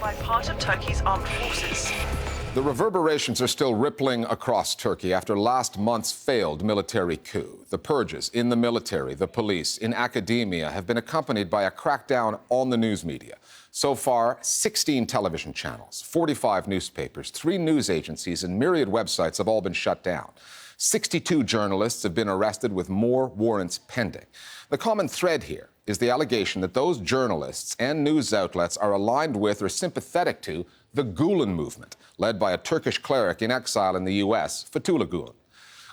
by part of Turkey's armed forces. The reverberations are still rippling across Turkey after last month's failed military coup. The purges in the military, the police, in academia have been accompanied by a crackdown on the news media. So far, 16 television channels, 45 newspapers, 3 news agencies, and myriad websites have all been shut down. 62 journalists have been arrested with more warrants pending. The common thread here is the allegation that those journalists and news outlets are aligned with or sympathetic to the Gulen movement, led by a Turkish cleric in exile in the U.S., Fethullah Gulen.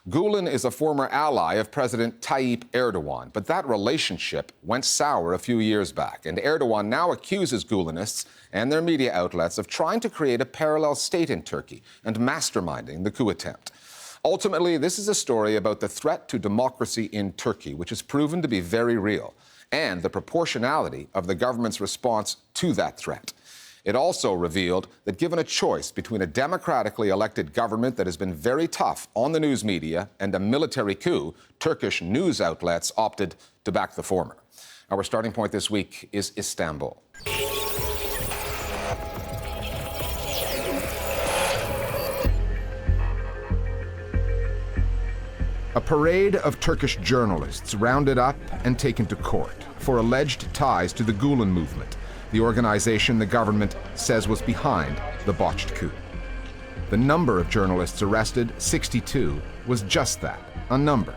Gulen is a former ally of President Tayyip Erdogan, but that relationship went sour a few years back, and Erdogan now accuses Gulenists and their media outlets of trying to create a parallel state in Turkey and masterminding the coup attempt. Ultimately, this is a story about the threat to democracy in Turkey, which has proven to be very real, and the proportionality of the government's response to that threat. It also revealed that given a choice between a democratically elected government that has been very tough on the news media and a military coup, Turkish news outlets opted to back the former. Our starting point this week is Istanbul. A parade of Turkish journalists rounded up and taken to court for alleged ties to the Gulen movement, the organization the government says was behind the botched coup. The number of journalists arrested, 62, was just that, a number,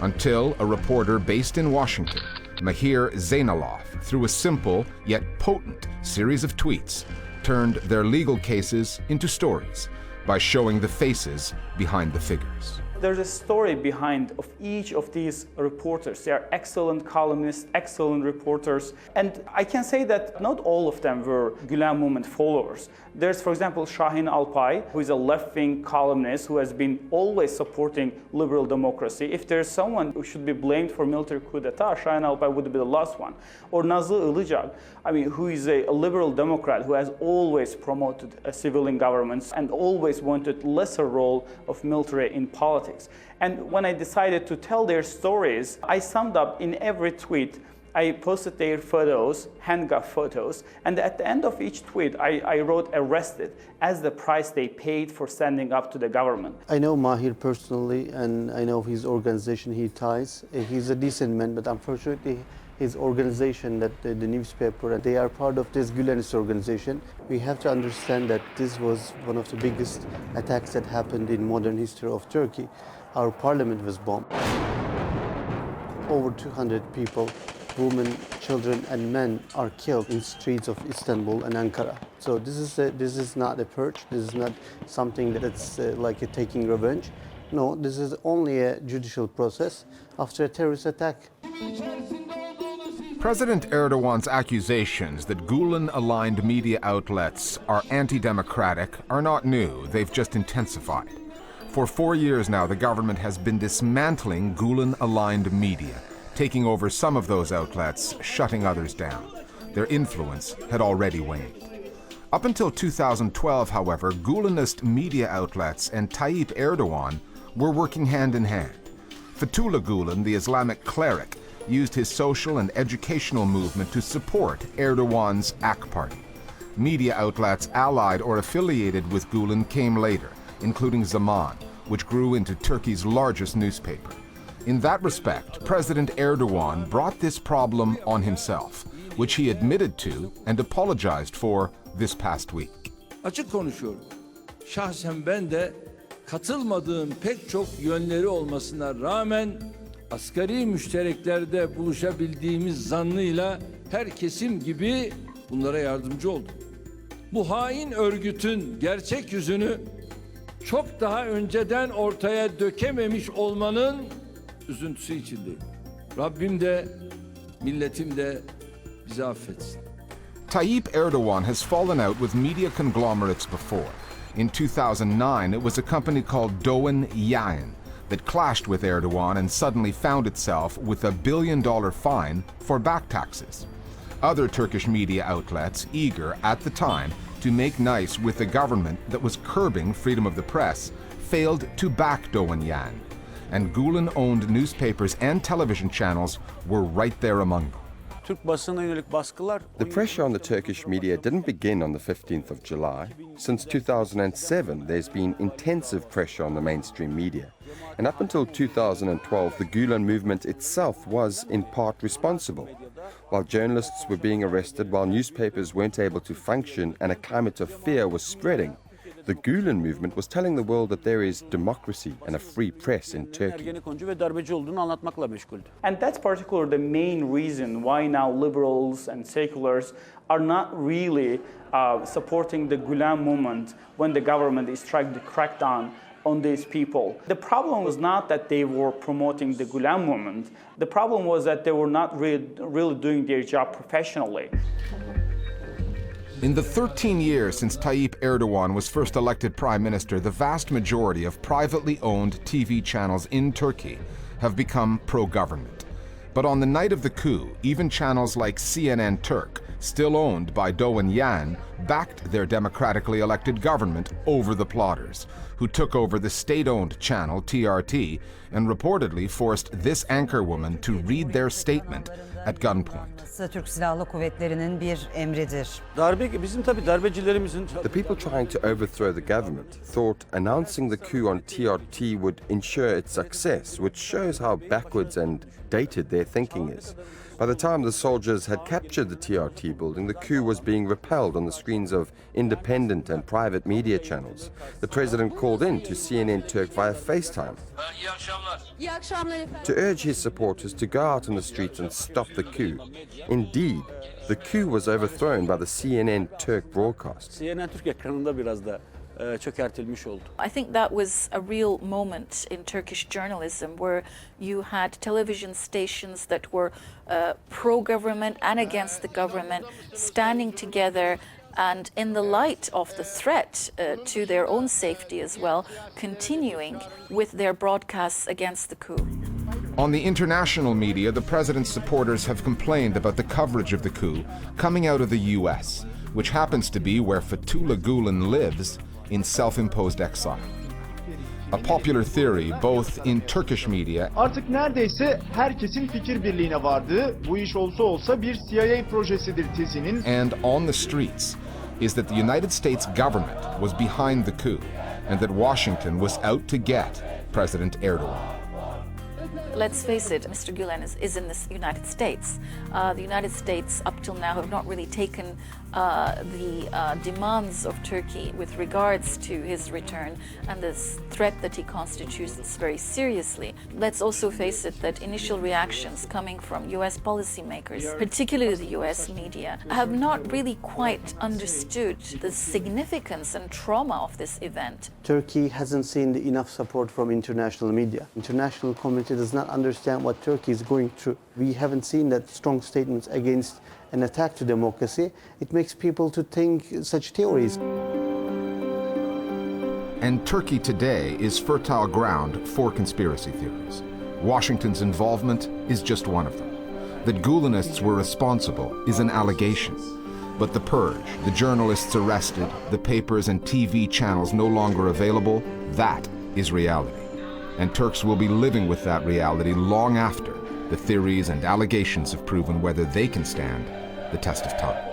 until a reporter based in Washington, Mahir Zainalov, through a simple yet potent series of tweets, turned their legal cases into stories by showing the faces behind the figures. There's a story behind of each of these reporters. They are excellent columnists, excellent reporters. And I can say that not all of them were Gulen movement followers. There's, for example, Şahin Alpay, who is a left-wing columnist who has been always supporting liberal democracy. If there's someone who should be blamed for military coup d'etat, Şahin Alpay would be the last one. Or Nazlı Ilıcak, who is a liberal democrat who has always promoted civilian governments and always wanted lesser role of military in politics. And when I decided to tell their stories, I summed up in every tweet. I posted their photos, handcuff photos, and at the end of each tweet, I wrote arrested as the price they paid for standing up to the government. I know Mahir personally, and I know his organization he ties. He's a decent man, but unfortunately, his organization, the newspaper, they are part of this Gülenist organization. We have to understand that this was one of the biggest attacks that happened in modern history of Turkey. Our parliament was bombed. Over 200 people, women, children, and men are killed in streets of Istanbul and Ankara. So this is not a purge. This is not something that's like a taking revenge. No, this is only a judicial process after a terrorist attack. President Erdogan's accusations that Gulen-aligned media outlets are anti-democratic are not new. They've just intensified. For 4 years now, the government has been dismantling Gulen-aligned media, taking over some of those outlets, shutting others down. Their influence had already waned. Up until 2012, however, Gulenist media outlets and Tayyip Erdogan were working hand in hand. Fethullah Gulen, the Islamic cleric, used his social and educational movement to support Erdogan's AK party. Media outlets allied or affiliated with Gulen came later, including Zaman, which grew into Turkey's largest newspaper. In that respect, President Erdogan brought this problem on himself, which he admitted to and apologized for this past week. Açık konuşuyorum. Şahsen ben de katılmadığım pek çok yönleri olmasına rağmen asgari müştereklerde buluşabildiğimiz zannıyla her kesim gibi bunlara yardımcı oldum. Bu hain örgütün gerçek yüzünü çok daha önceden ortaya dökememiş olmanın üzüntüsü içindeyim. Rabbim de milletim de bizi affetsin. Tayyip Erdogan has fallen out with media conglomerates before. In 2009, it was a company called Doğan Yayın that clashed with Erdogan and suddenly found itself with a $1 billion fine for back taxes. Other Turkish media outlets, eager at the time to make nice with the government that was curbing freedom of the press, failed to back Doğan Yayın. And Gulen-owned newspapers and television channels were right there among them. Türk basınına yönelik baskılar... The pressure on the Turkish media didn't begin on the 15th of July. Since 2007, there's been intensive pressure on the mainstream media. And up until 2012, the Gulen movement itself was in part responsible. While journalists were being arrested, while newspapers weren't able to function and a climate of fear was spreading, the Gulen movement was telling the world that there is democracy and a free press in Turkey. And that's particularly the main reason why now liberals and seculars are not really supporting the Gulen movement when the government is trying to crack down on these people. The problem was not that they were promoting the Gulen movement. The problem was that they were not really doing their job professionally. In the 13 years since Tayyip Erdogan was first elected prime minister, the vast majority of privately owned TV channels in Turkey have become pro-government. But on the night of the coup, even channels like CNN Turk, still owned by Doğan Yan, backed their democratically elected government over the plotters, who took over the state-owned channel TRT and reportedly forced this anchorwoman to read their statement at gunpoint. Türk Silahlı Kuvvetleri'nin bir emridir. The people trying to overthrow the government thought announcing the coup on TRT would ensure its success, which shows how backwards and dated their thinking is. By the time the soldiers had captured the TRT building, the coup was being repelled on the screens of independent and private media channels. The president called in to CNN Turk via FaceTime to urge his supporters to go out on the streets and stop the coup. Indeed, the coup was overthrown by the CNN Turk broadcast. CNN Türk ekranında biraz da çökertilmiş oldu. I think that was a real moment in Turkish journalism where you had television stations that were pro-government and against the government standing together, and in the light of the threat to their own safety as well, continuing with their broadcasts against the coup. On the international media, the president's supporters have complained about the coverage of the coup coming out of the US, which happens to be where Fethullah Gulen lives in self-imposed exile. A popular theory both in Turkish media Artık neredeyse herkesin fikir birliğine vardığı, bu iş olsa olsa bir CIA projesidir tezinin and on the streets is that the United States government was behind the coup and that Washington was out to get President Erdogan. Let's face it, Mr. Gulen is in the United States. The United States, up till now, have not really taken the demands of Turkey with regards to his return and this threat that he constitutes very seriously. Let's also face it that initial reactions coming from US policymakers, particularly the US media, have not really quite understood the significance and trauma of this event. Turkey hasn't seen enough support from international media. International community does not understand what Turkey is going through. We haven't seen that strong statements against an attack to democracy. It makes people to think such theories. And Turkey today is fertile ground for conspiracy theories. Washington's involvement is just one of them. That Gulenists were responsible is an allegation. But the purge, the journalists arrested, the papers and TV channels no longer available, that is reality. And Turks will be living with that reality long after the theories and allegations have proven whether they can stand the test of time.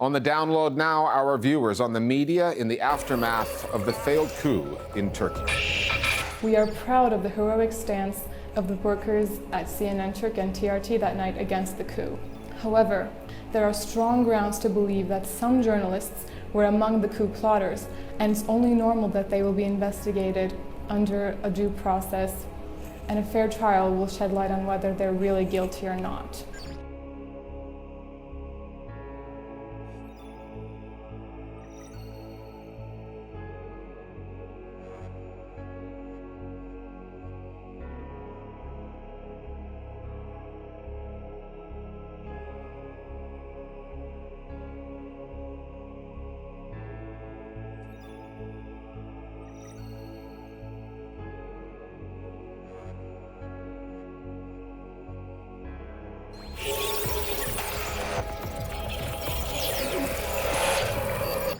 On the download now, our viewers on the media in the aftermath of the failed coup in Turkey. We are proud of the heroic stance of the workers at CNN Turk and TRT that night against the coup. However, there are strong grounds to believe that some journalists were among the coup plotters, and it's only normal that they will be investigated under a due process, and a fair trial will shed light on whether they're really guilty or not.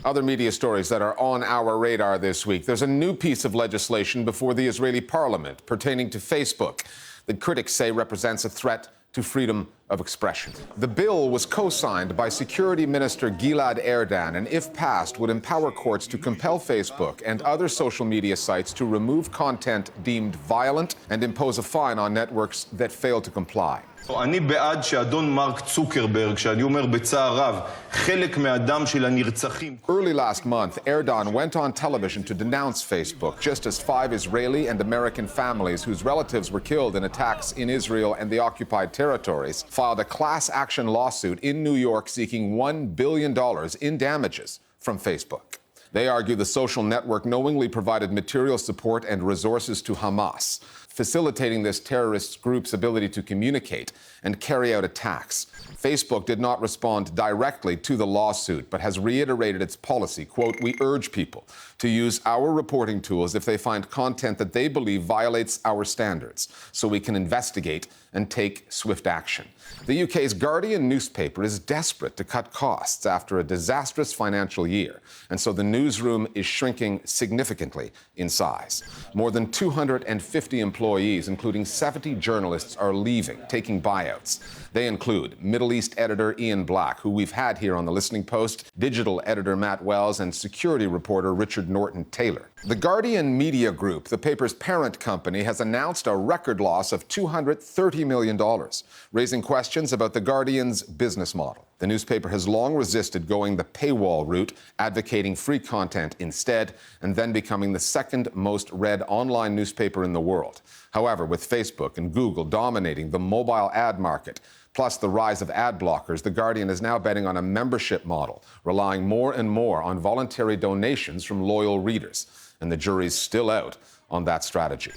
Other media stories that are on our radar this week. There's a new piece of legislation before the Israeli parliament pertaining to Facebook. that critics say represents a threat to freedom of expression. The bill was co-signed by Security Minister Gilad Erdan and, if passed, would empower courts to compel Facebook and other social media sites to remove content deemed violent and impose a fine on networks that fail to comply. אני בעד שאדון מרק צוקרברג, שאני אומר בצער רב, חלק מהדם של הנרצחים. Early last month, Erdogan went on television to denounce Facebook, just as 5 Israeli and American families whose relatives were killed in attacks in Israel and the occupied territories filed a class action lawsuit in New York seeking $1 billion in damages from Facebook. They argue the social network knowingly provided material support and resources to Hamas, facilitating this terrorist group's ability to communicate and carry out attacks. Facebook did not respond directly to the lawsuit, but has reiterated its policy, quote, "We urge people to use our reporting tools if they find content that they believe violates our standards, so we can investigate and take swift action." The UK's Guardian newspaper is desperate to cut costs after a disastrous financial year, and so the newsroom is shrinking significantly in size. More than 250 employees, including 70 journalists, are leaving, taking buyouts. They include Middle East editor Ian Black, who we've had here on the Listening Post, digital editor Matt Wells, and security reporter Richard Norton-Taylor. The Guardian Media Group, the paper's parent company, has announced a record loss of $230 million, raising questions about the Guardian's business model. The newspaper has long resisted going the paywall route, advocating free content instead, and then becoming the second most read online newspaper in the world. However, with Facebook and Google dominating the mobile ad market, plus the rise of ad blockers, The Guardian is now betting on a membership model, relying more and more on voluntary donations from loyal readers. And the jury's still out on that strategy.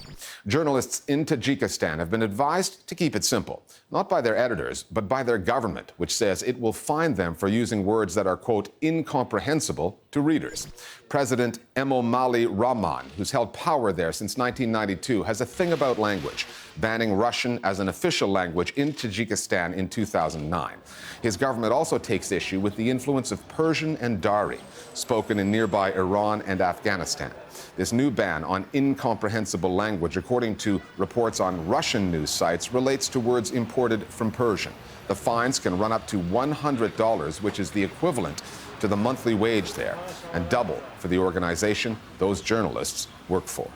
Journalists in Tajikistan have been advised to keep it simple, not by their editors, but by their government, which says it will fine them for using words that are, quote, incomprehensible to readers. President Emomali Rahman, who's held power there since 1992, has a thing about language, banning Russian as an official language in Tajikistan in 2009. His government also takes issue with the influence of Persian and Dari, spoken in nearby Iran and Afghanistan. This new ban on incomprehensible language, according to reports on Russian news sites, relates to words imported from Persian. The fines can run up to $100, which is the equivalent to the monthly wage there, and double for the organization those journalists work for.